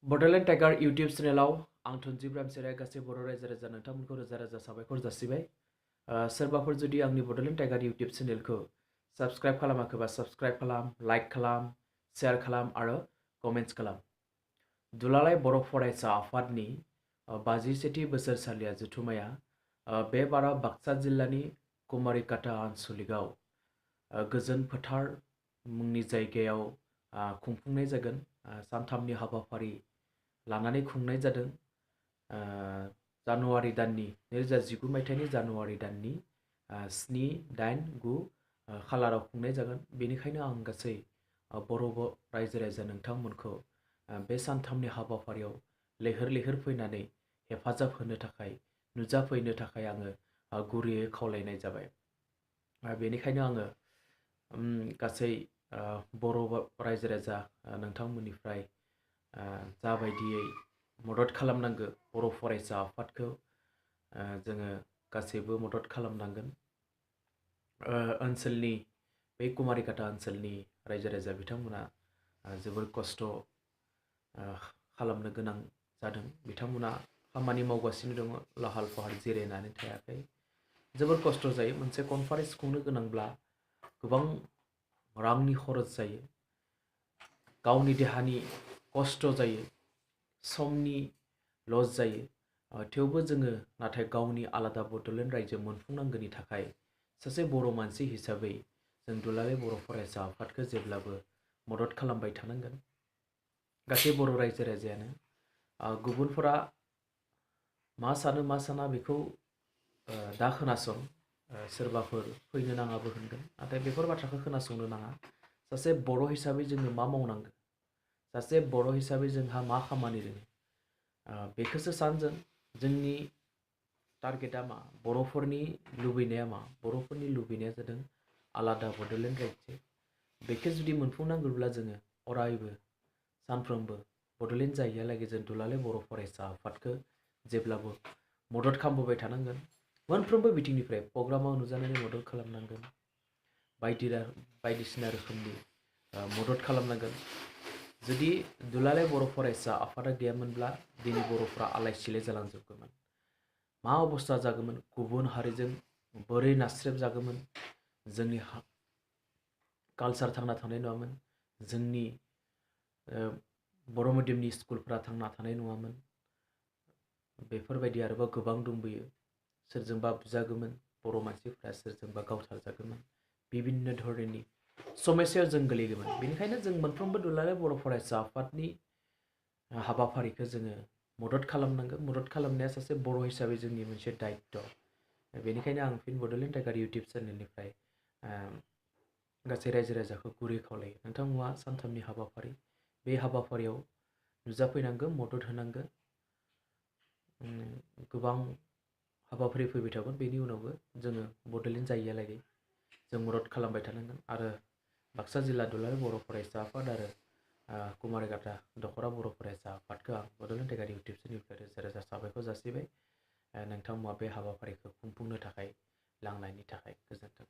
Bodoland Tiger YouTube channelaव आं थुनजि ब्रामसेरा गासै बर' रायजो राजा नोंथांमोनखौ रोजा रोजा साबायखर जासिबाय। सोरबाफोर जुदि आंनि बड'लेण्ड टाइगार YouTube चेनेलखौ साबस्क्राइब खालामाखैबा साबस्क्राइब खालाम, लाइक खालाम, शेयार खालाम आरो कमेन्ट्स खालाम। दुलाराय बर' फरायसा आफादनि 57थि बोसोरसालिया जथुम्माया बे बाराव बाक्सा जिल्लानि कुमारिकाटा आनसलिकआव गोजोन फोथार मुंनि जायगायाव खुंफुंनाय जागोन। सानथामनि हाबाफारि लानानै खुंनाय जादों। जानुवारि दाननि 2019 मायथाइनि जानुवारि दाननि 7, 8, 9 खालाराव खुंनाय जागोन। बेनिखायनो आं गासै बर' रायजो राजा नोंथांमोनखौ बे सानथामनि हाबाफारियाव लैहोर लैहोर फैनानै हेफाजाब होनो थाखाय नुजाफैनो थाखाय आङो गुरैयै खावलायनाय जाबाय। बेनिखायनो आङो गासै बर' रायजो राजा नोंथांमोननिफ्राय जाबायदियै मदद खालामनांगौ बर' फरायसा आफादखौ जोङो गासैबो मदद खालामनांगोन। ओनसोलनि बे कुमारिकाटा ओनसोलनि रायजो राजा बिथांमोना जोबोर खस्थ' खालामनो गोनां जादों। बिथांमोना खामानि मावगासिनो दङ, लाहार फाहार जिरायनानै थायाखै। जोबोर खस्थ' जायो। मोनसे कनफारेन्स खुंनो गोनांब्ला गोबां रांनि खरच जायो, गावनि देहानि खस्थ' जायो, समनि लस जायो। थेवबो जोङो नाथाय गावनि आलादा बड'लेण्ड रायजो मोनफुंनांगौनि थाखाय सासे बर' मानसि हिसाबै जों दुलाराय बर' फरायसा आफादखौ जेब्लाबो मदद खालामबाय थानांगोन। गासै बर' रायजो राजायानो गुबुनफोरा मा सानो मा साना बेखौ दा खोनासं। सोरबाफोर फैनो नाङाबो होनगोन, नाथाय बेफोर बाथ्राखौ खोनासंनो नाङा। सासे बर' हिसाबै जोङो मा मावनांगौ, सासे बर' हिसाबै जोंहा मा खामानि दङ, बेखौसो सान जों। जोंनि टारगेटआ मा, बर'फोरनि लुबैनाया मा? बर'फोरनि लुबैनाया जादों आलादा बड'लेण्ड रायजो। बेखौ जुदि मोनफुंनांगौब्ला जोङो अरायबो सानफ्रोमबो बड'लेण्ड जायैहालागै जों दुलाराय बर' फरायसा आफादखौ जेब्लाबो मदद खालामबोबाय थानांगोन। मोनफ्रोमबो बिथिंनिफ्राय प्रग्रामाव नुजानानै मदद खालामनांगोन, बायदिसिना रोखोमनि मदद खालामनांगोन। जुदि दुलाराय बर' फरायसा आफादा गैयामोनब्ला दिनै बर'फ्रा आलाय सिलाय जालांजोबगौमोन। मा अबस्था जागौमोन, गुबुन हारिजों बोरै नास्रेब जागौमोन, जोंनि कालचार थांना थानाय नङामोन, जोंनि बर' मिडियामनि स्कुलफ्रा थांना थानाय नङामोन। बेफोरबायदि आरोबाव गोबां दंबोयो। सोरजोंबा बुजागौमोन बर' मानसिफ्रा, सोरजोंबा गावथारजागौमोन। बिभिन्न धरननि समस्यायाव जों गोलैगौमोन। बेनिखायनो जों मोनफ्रोमबो दुलाराय बर' फरायसा आफादनि हाबाफारिखौ जोङो मदद खालामनांगौ। मदद खालामनाया सासे बर' हिसाबै जोंनि मोनसे दायित्व। बेनिखायनो आं फिन बड'लेण्ड टाइगार इउटुब चेनेलनिफ्राय गासै रायजो राजाखौ गुरै खावलायो। नोंथांमोना सानथामनि हाबाफारि, बे हाबाफारियाव नुजाफैनांगौ, मदद होनांगौ। गोबां हाबाफारि फैबाय थागोन। बेनि उनावबो जोङो बड'लेण्ड जायैहालागै जों मदद खालामबाय थानांगोन। आरो बाक्सा जिल्ला दुलाराय बर' फरायसा आफाद आरो कुमारिकाटा दख'रा बर' फरायसा आफादखौ आं बड'लेण्ड टाइगार इउटुब चेनेलनिफ्राय रोजा रोजा साबायखर जासिबाय। नोंथांमोना बे हाबाफारिखौ खुंफुंनो थाखाय लांनायनि थाखाय गोजोन्थों।